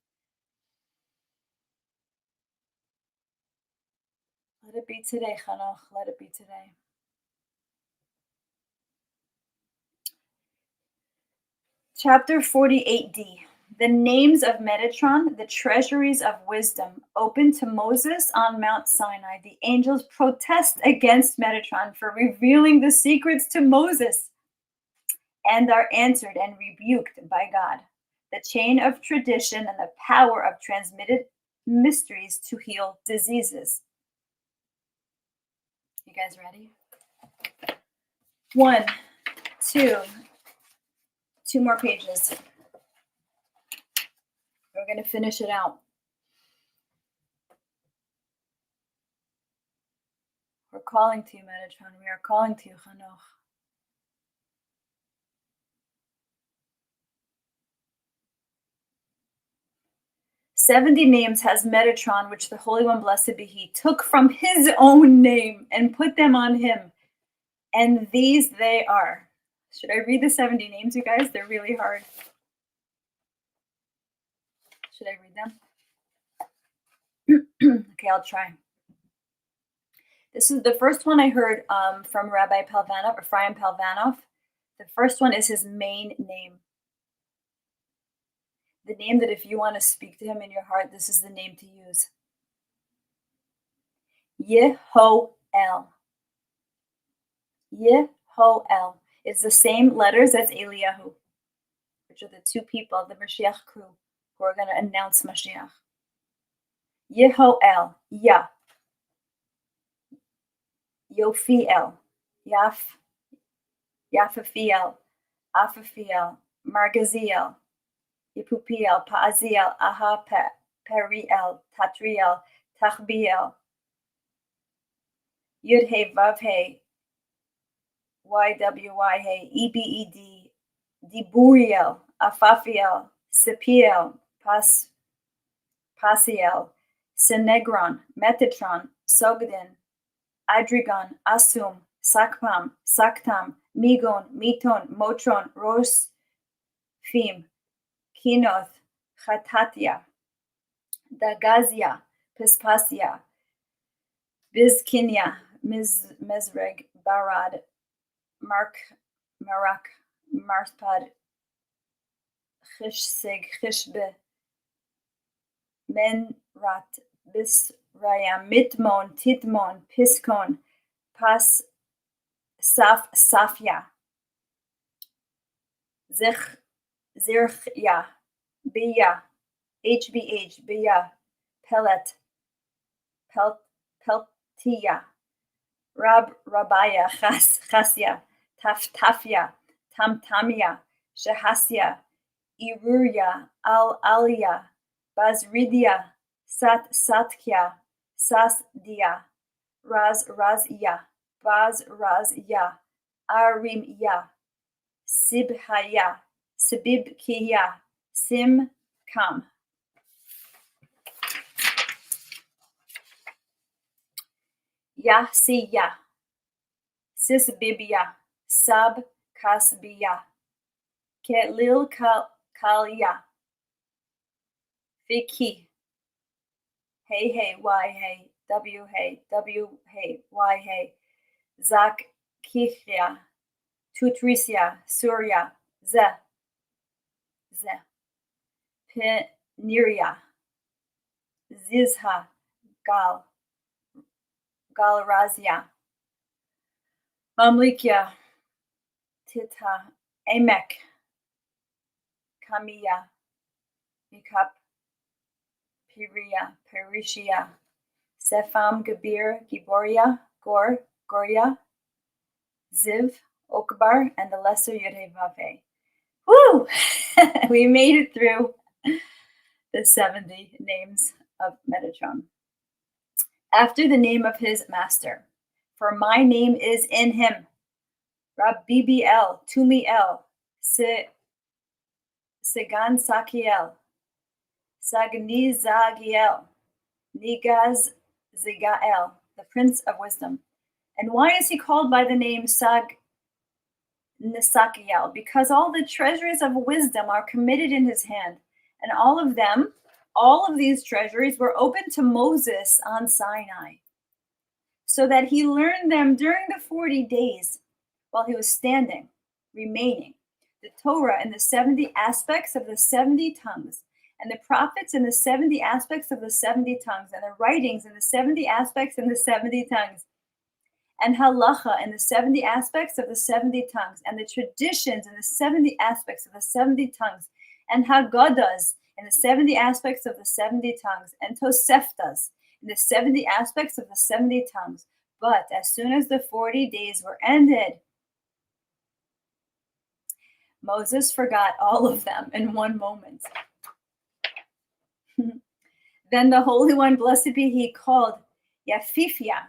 Let it be today, Chanoch. Let it be today. Chapter 48d. The names of Metatron, the treasuries of wisdom, open to Moses on Mount Sinai. The angels protest against Metatron for revealing the secrets to Moses, and are answered and rebuked by God. The chain of tradition and the power of transmitted mysteries to heal diseases. You guys ready? 1, 2 more pages. We're going to finish it out. We're calling to you, Metatron. We are calling to you, Chanoch. "70 names has Metatron, which the Holy One, blessed be he, took from his own name and put them on him. And these they are." Should I read the 70 names, you guys? They're really hard. Should I read them? Okay, I'll try. This is the first one I heard from Rabbi Palvanov, Ephraim Palvanov. The first one is his main name. The name that if you want to speak to him in your heart, this is the name to use. Yehoel. Yehoel. It's the same letters as Eliyahu, which are the two people, the Mashiach crew, who are going to announce Mashiach. Yehoel. Yah. Yophiel. Yaf. Yafafiel. Afafiel. Margaziel. Yepupiel, Paaziel, Aha, Periel, Tatriel, Tachbiel, Yudhe, Vavhe, YWYhe, EBED, Diburiel, Afafiel, Sipiel, Pasiel, Senegron, Metatron, Sogdin, Adrigon, Asum, Sakpam, Saktam, Migon, Miton, Motron, Ros, Fim, Kinoth, Chatatia, Dagazia, Pispasia, Bizkinia, Mezreg, Barad, Marak, Marspad, Chishsig, Chishbe, Menrat, Bisrayam, Mitmon, Titmon, Piskon, Pas, Safia, Zirchya, Bia, HBH, Bia, Pelet, Peltia, Rabaya, Chasya, Taftafia, Tamtamia, Shahasya, Iruya, Al-Aliya, Bazridia, Satya, Sasdia, Razya, Bazrazya, Arimya, Sibhaya, Sibibkiya, Simkam. Yahsiya, Sisbibya, Sab Kasbiya, Ketlil Kalya, Fiki, Hey Hey, Y Hey, W Hey, W Hey, Y Hey, Zak Kithya, Tutrisia, Surya, Ze, Peniria, Zizha, Galrazia, Mamlikya, Tita, Amek, Kamiya, Mikap, Piria, Perishia, Sepham, Gabir, Giboria, Goria, Ziv, Okbar, and the lesser Yudhevave. Woo! We made it through the 70 names of Metatron. After the name of his master, for my name is in him. Rabbiel, Tumiel, Sigan Sakiel, Sagnizagiel, Nigaz Zigael, the Prince of Wisdom. And why is he called by the name Nisakiel? Because all the treasuries of wisdom are committed in his hand, and all of these treasuries were open to Moses on Sinai, so that he learned them during the 40 days while he was standing, remaining, the Torah and the 70 aspects of the 70 tongues, and the prophets and the 70 aspects of the 70 tongues, and the writings and the 70 aspects and the 70 tongues, and halacha and the 70 aspects of the 70 tongues, and the traditions and the 70 aspects of the 70 tongues, and haggadahs and the 70 aspects of the 70 tongues, and toseftas and the 70 aspects of the 70 tongues. But as soon as the 40 days were ended, Moses forgot all of them in one moment. Then the Holy One, blessed be he, called Yafifia,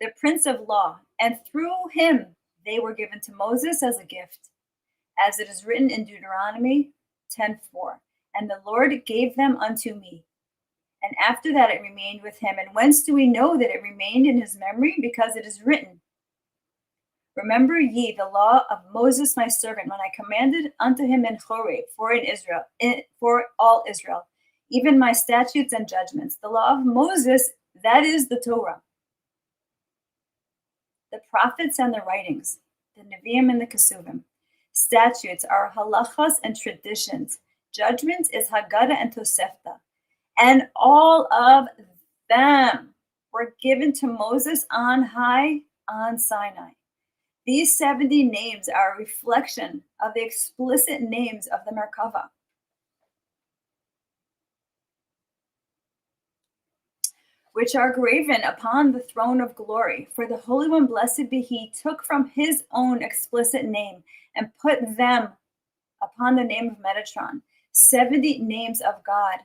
the Prince of Law, and through him they were given to Moses as a gift, as it is written in Deuteronomy 10:4. And the Lord gave them unto me. And after that it remained with him. And whence do we know that it remained in his memory? Because it is written, remember ye the law of Moses my servant, when I commanded unto him in Horeb for all Israel, even my statutes and judgments. The law of Moses, that is the Torah. The prophets and the writings, the Nevi'im and the Kesuvim. Statutes are halachas and traditions. Judgments is Haggadah and Tosefta. And all of them were given to Moses on high on Sinai. These 70 names are a reflection of the explicit names of the Merkava. Which are graven upon the throne of glory. For the Holy One, blessed be he, took from his own explicit name and put them upon the name of Metatron, 70 names of God,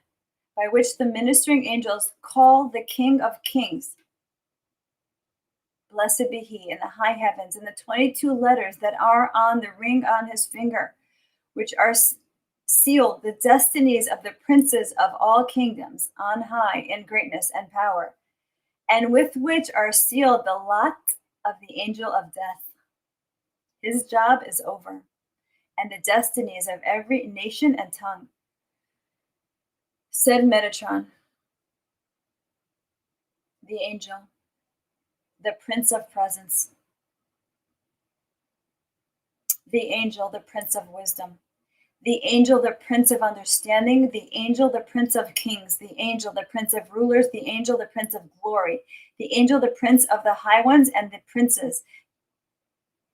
by which the ministering angels call the King of Kings. Blessed be he in the high heavens, and the 22 letters that are on the ring on his finger, which are sealed the destinies of the princes of all kingdoms on high in greatness and power, and with which are sealed the lot of the angel of death. His job is over, and the destinies of every nation and tongue. Said Metatron, the angel, the Prince of Presence, the angel, the Prince of Wisdom, the angel, the Prince of Understanding, the angel, the Prince of Kings, the angel, the Prince of Rulers, the angel, the Prince of Glory, the angel, the Prince of the High Ones and the Princes,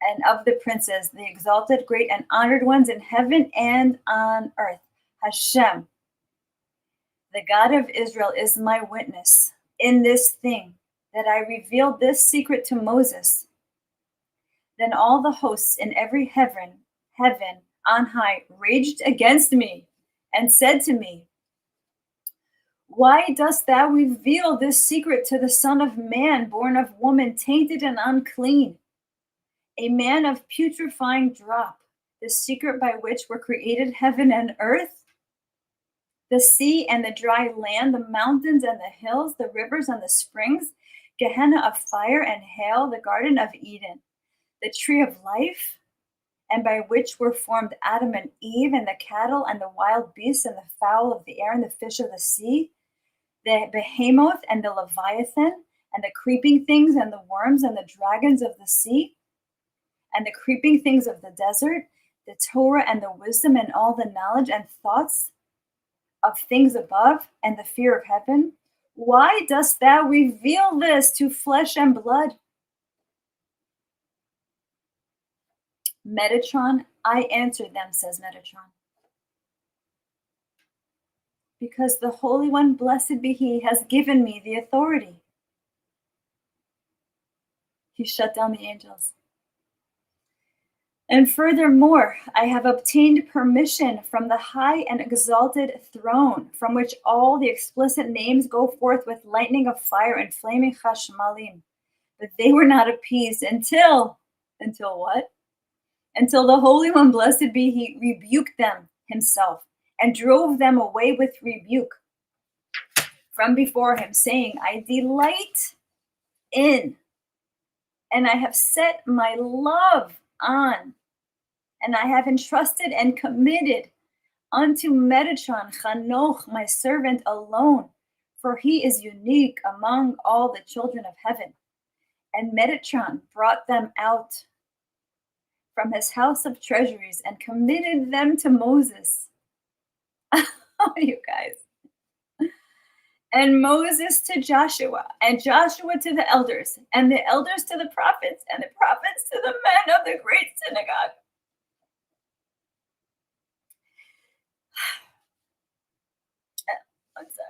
and of the princes, the exalted, great, and honored ones in heaven and on earth. Hashem, the God of Israel, is my witness in this thing, that I revealed this secret to Moses. Then all the hosts in every heaven, on high raged against me and said to me, why dost thou reveal this secret to the Son of Man, born of woman, tainted and unclean, a man of putrefying drop, the secret by which were created heaven and earth, the sea and the dry land, the mountains and the hills, the rivers and the springs, Gehenna of fire and hail, the Garden of Eden, the tree of life, and by which were formed Adam and Eve, and the cattle and the wild beasts and the fowl of the air and the fish of the sea, the behemoth and the leviathan, and the creeping things and the worms and the dragons of the sea, and the creeping things of the desert, the Torah and the wisdom and all the knowledge and thoughts of things above, and the fear of heaven. Why dost thou reveal this to flesh and blood? Metatron, I answered them, says Metatron. Because the Holy One, blessed be He, has given me the authority. He shut down the angels. And furthermore, I have obtained permission from the high and exalted throne, from which all the explicit names go forth with lightning of fire and flaming chashmalim. But they were not appeased until what? Until the Holy One, blessed be He, rebuked them Himself and drove them away with rebuke from before Him, saying, I delight in, and I have set my love on, and I have entrusted and committed unto Metatron, Chanoch, my servant alone, for he is unique among all the children of heaven. And Metatron brought them out from his house of treasuries and committed them to Moses. Oh, you guys. And Moses to Joshua, and Joshua to the elders, and the elders to the prophets, and the prophets to the men of the great synagogue. One sec.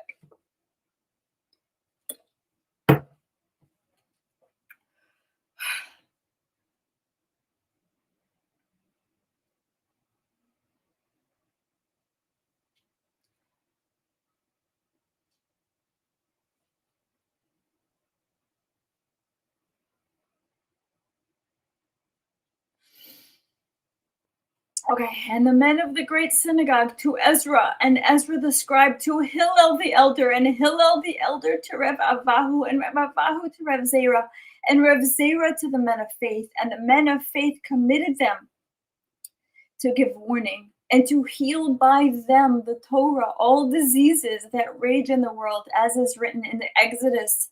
Okay, and the men of the great synagogue to Ezra, and Ezra the scribe to Hillel the elder, and Hillel the elder to Rev Avahu, and Rev Avahu to Rev Zerah, and Rev Zerah to the men of faith. And the men of faith committed them to give warning and to heal by them the Torah, all diseases that rage in the world, as is written in the Exodus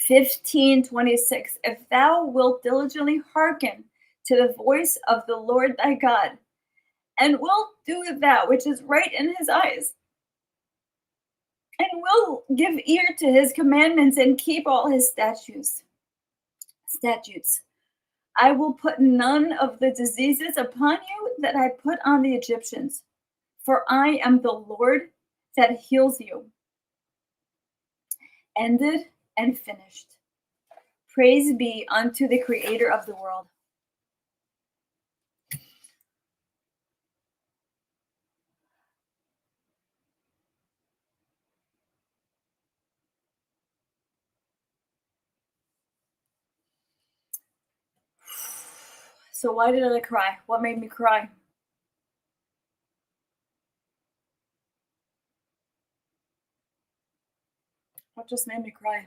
15:26. If thou wilt diligently hearken to the voice of the Lord thy God, and wilt do that which is right in his eyes, and will give ear to his commandments and keep all his statutes, I will put none of the diseases upon you that I put on the Egyptians, for I am the Lord that heals you. Ended and finished. Praise be unto the Creator of the world. So why did I cry? What made me cry? What just made me cry?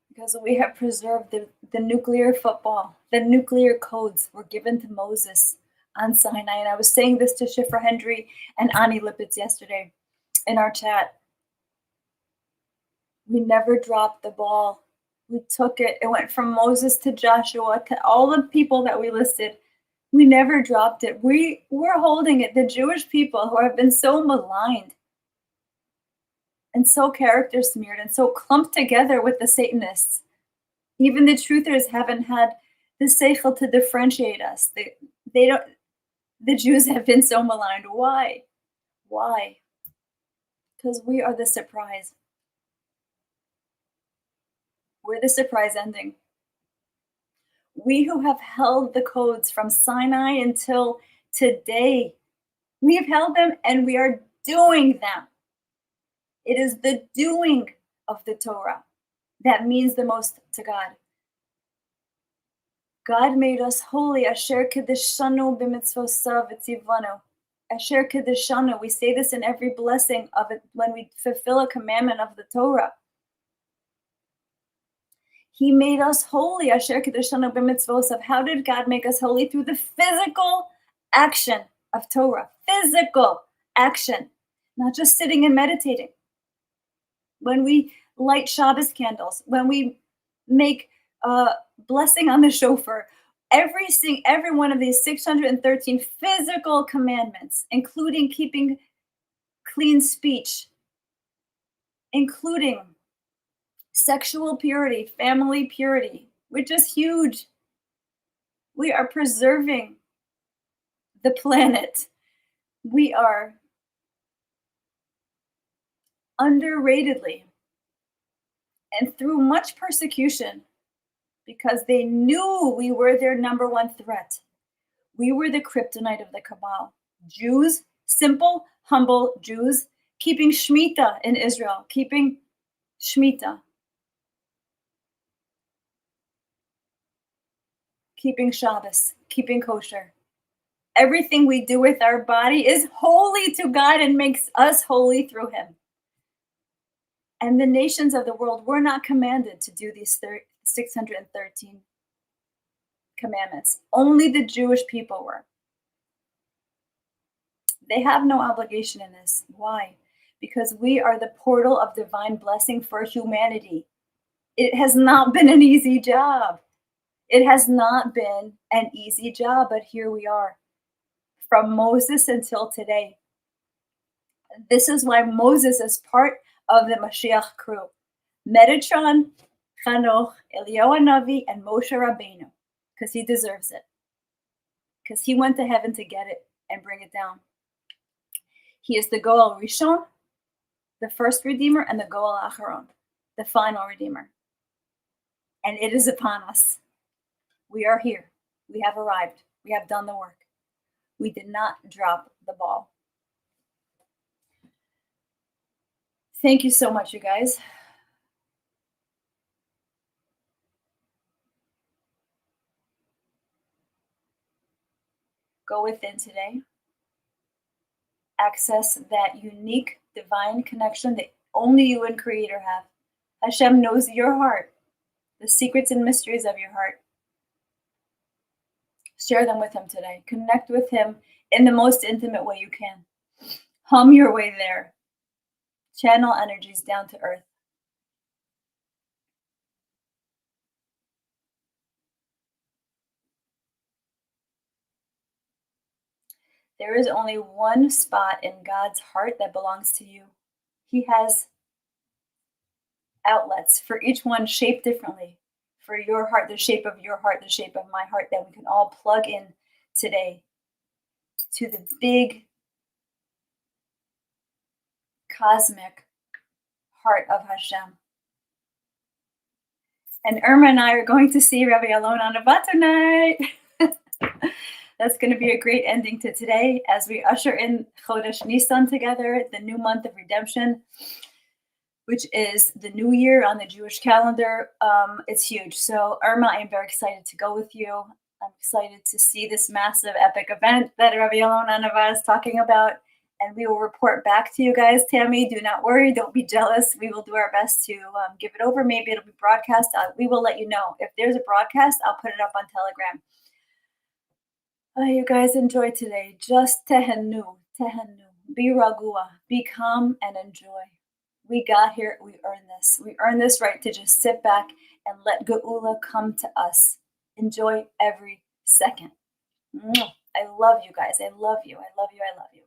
Because we have preserved the nuclear football. The nuclear codes were given to Moses on Sinai. And I was saying this to Shofar Hendry and Ani Lippitz yesterday in our chat. We never dropped the ball. We took it. It went from Moses to Joshua to all the people that we listed. We never dropped it. We're holding it. The Jewish people who have been so maligned and so character smeared and so clumped together with the Satanists. Even the truthers haven't had the seichel to differentiate us. They don't. The Jews have been so maligned. Why? Why? Because we are the surprise. We're the surprise ending. We who have held the codes from Sinai until today, we have held them and we are doing them. It is the doing of the Torah that means the most to God. God made us holy. Asher kedeshanu b'mitzvosav v'tzivanu. Asher kedeshanu. We say this in every blessing of it when we fulfill a commandment of the Torah. He made us holy. Asher kedeshanu b'mitzvosav. How did God make us holy? Through the physical action of Torah. Physical action. Not just sitting and meditating. When we light Shabbos candles, when we make blessing on the shofar, every one of these 613 physical commandments, including keeping clean speech, including sexual purity, family purity, which is huge. We are preserving the planet. We are underratedly and through much persecution, because they knew we were their number one threat. We were the kryptonite of the Cabal. Jews, simple, humble Jews, keeping Shemitah in Israel, keeping Shemitah, keeping Shabbos, keeping kosher. Everything we do with our body is holy to God and makes us holy through Him. And the nations of the world were not commanded to do these 613 commandments. Only the Jewish people were. They have no obligation in this. Why? Because we are the portal of divine blessing for humanity. It has not been an easy job. It has not been an easy job, but here we are. From Moses until today. This is why Moses is part of the Mashiach crew. Metatron, Chanoch, Eliyahu Hanavi, and Moshe Rabbeinu, because he deserves it. Because he went to heaven to get it and bring it down. He is the Goel Rishon, the first Redeemer, and the Goel Acharon, the final Redeemer. And it is upon us. We are here. We have arrived. We have done the work. We did not drop the ball. Thank you so much, you guys. Go within today. Access that unique divine connection that only you and Creator have. Hashem knows your heart, the secrets and mysteries of your heart. Share them with Him today. Connect with Him in the most intimate way you can. Hum your way there. Channel energies down to earth. There is only one spot in God's heart that belongs to you. He has outlets for each one shaped differently. For your heart, the shape of your heart, the shape of my heart, that we can all plug in today to the big cosmic heart of Hashem. And Irma and I are going to see Rabbi Alon on Abba tonight. That's going to be a great ending to today as we usher in Chodesh Nisan together, the new month of redemption, which is the new year on the Jewish calendar. It's huge. So Irma, I am very excited to go with you. I'm excited to see this massive epic event that Rabbi Alon Anava is talking about. And we will report back to you guys. Tammy, do not worry. Don't be jealous. We will do our best to give it over. Maybe it'll be broadcast. We will let you know. If there's a broadcast, I'll put it up on Telegram. You guys enjoy today. Just tehenu. Be ragua. Be calm and enjoy. We got here. We earned this. We earned this right to just sit back and let Geula come to us. Enjoy every second. I love you guys. I love you. I love you. I love you.